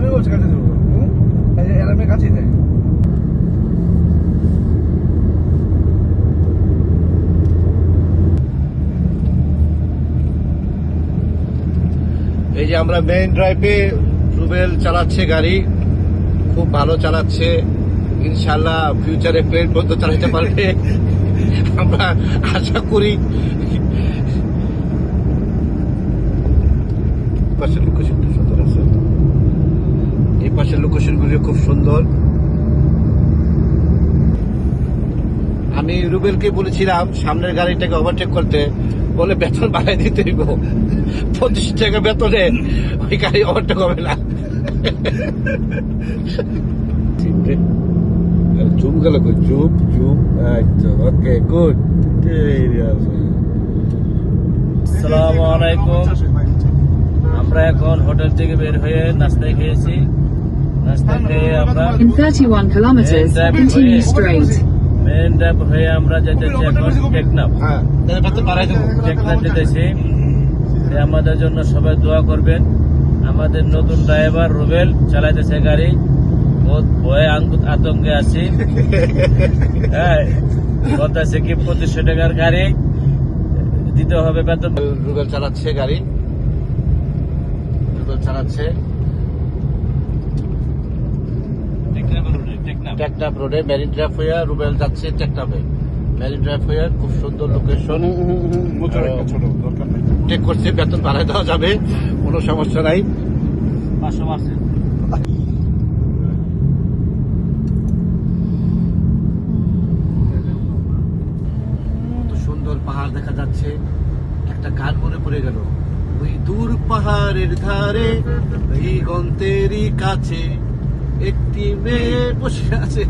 আমি বলছি কাছে দেবো এরামে কাছেই দেয়। এই যে আমরা মেইন ড্রাইভে রুবেল চালাচ্ছে গাড়ি, খুব ভালো চালাচ্ছে। ইনশাল্লাহ ফিউচারে প্লেন পর্যন্ত চালাতে পারবে আমরা আশা করি। পাশের লোকেশনটা সুন্দর আছে, এই পাশের লোকেশন গুলি খুব সুন্দর। আমি রুবেলকে বলেছিলাম সামনের গাড়িটাকে ওভারটেক করতে, বলে বেতন বাড়াই দিতে হইব, 25 টাকা বেতনে ওই গাড়ি ওভারটেক হবে না। চুপ গেল, চুপ চুপ। আচ্ছা ওকে গুড। আসসালামু আলাইকুম। আমরা এখন হোটেল থেকে বের হয়ে নাস্তা খেয়েছি। নাস্তা খেয়ে আমরা In 31 kilometers, continue straight. Main drive হয়ে আমরা যেতেছি এখন টেকনাফ। হ্যাঁ বেতন বাড়াই দেবো। টেকনাফ যেতেছি, আমাদের জন্য সবাই দোয়া করবেন। আমাদের নতুন ড্রাইভার রুবেল চালাইতেছে গাড়ি, বহুত ভয়ে আতঙ্কে আছি। হ্যাঁ বলতেছে কি 2500 টাকার গাড়ি দিতে হবে বেতন। রুবেল চালাচ্ছে গাড়ি, রুবেল চালাচ্ছে টেকনাফ রোডে। মেরিন ড্রাইভ হয়ে রুবেল যাচ্ছে টেকনাফে। মেরিন ড্রাইভ হয়ে খুব সুন্দর লোকেশন, টেক করছে। বেতন বাড়াই দেওয়া যাবে, কোনো সমস্যা নাই। 500%। সুন্দর পাহাড় দেখা যাচ্ছে। একটা গান মনে পড়ে গেল, ওই দূর পাহাড়ের ধারে দিগন্তেরই কাছে একটি মেয়ে বসে আছে।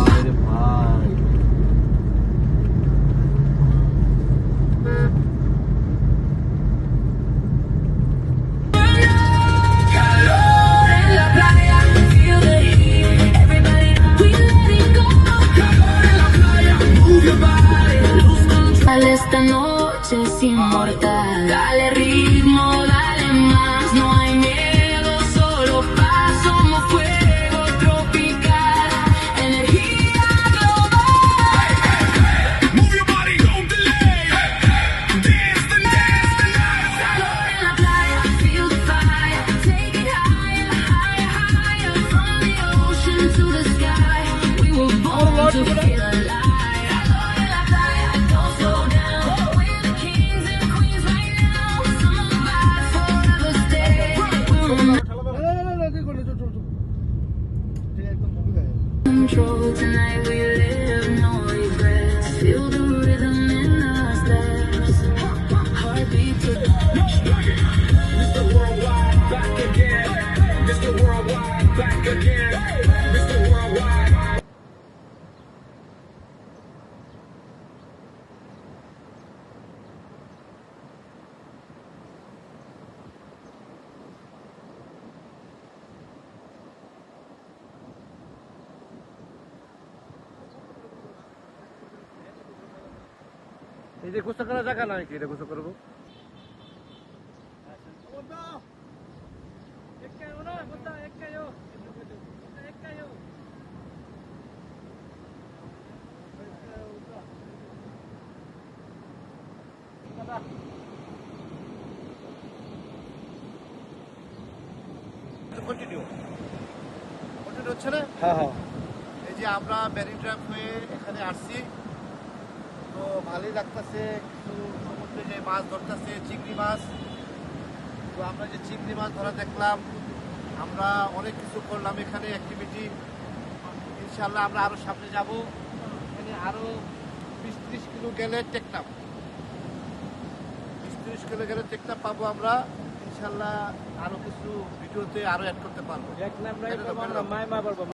ভাই রে ভাই, Esta noche es inmortal. Dale ritmo, dale más. No hay miedo, solo paz. Somos fuego tropical. Energía global. Move your body, don't delay. Dance the night. Calor en la playa, feel the fire. Take it higher, higher, higher. From the ocean to the sky. We were born to feel alive. Control tonight, we live, no regrets. Feel the rhythm in our steps. Heartbeat to Mr. Worldwide, back again. Mr. Worldwide, back again. Mr. Worldwide. এই যে গোসল করার জায়গা নয় কি, এটা গোসল করবো। কন্টিনিউ হচ্ছে না? হ্যাঁ হ্যাঁ। এই যে আমরা মেরিন ড্রাইভ হয়ে এখানে আসছি, তো ভালোই লাগতেছে। কিছু সমুদ্রে যে মাছ ধরতেছে, চিংড়ি মাছ। তো আমরা যে চিংড়ি মাছ ধরা দেখলাম, আমরা অনেক কিছু করলাম এখানে অ্যাক্টিভিটি। ইনশাল্লাহ আমরা আরো সামনে যাব। এখানে আরো 20-30 কিলো গেলে টেকনাফ, 20-30 কিলো গেলে টেকনাফ পাবো আমরা। ইনশাল্লাহ আরো কিছু ভিডিওতে আরো অ্যাড করতে পারবো। টেকনাফ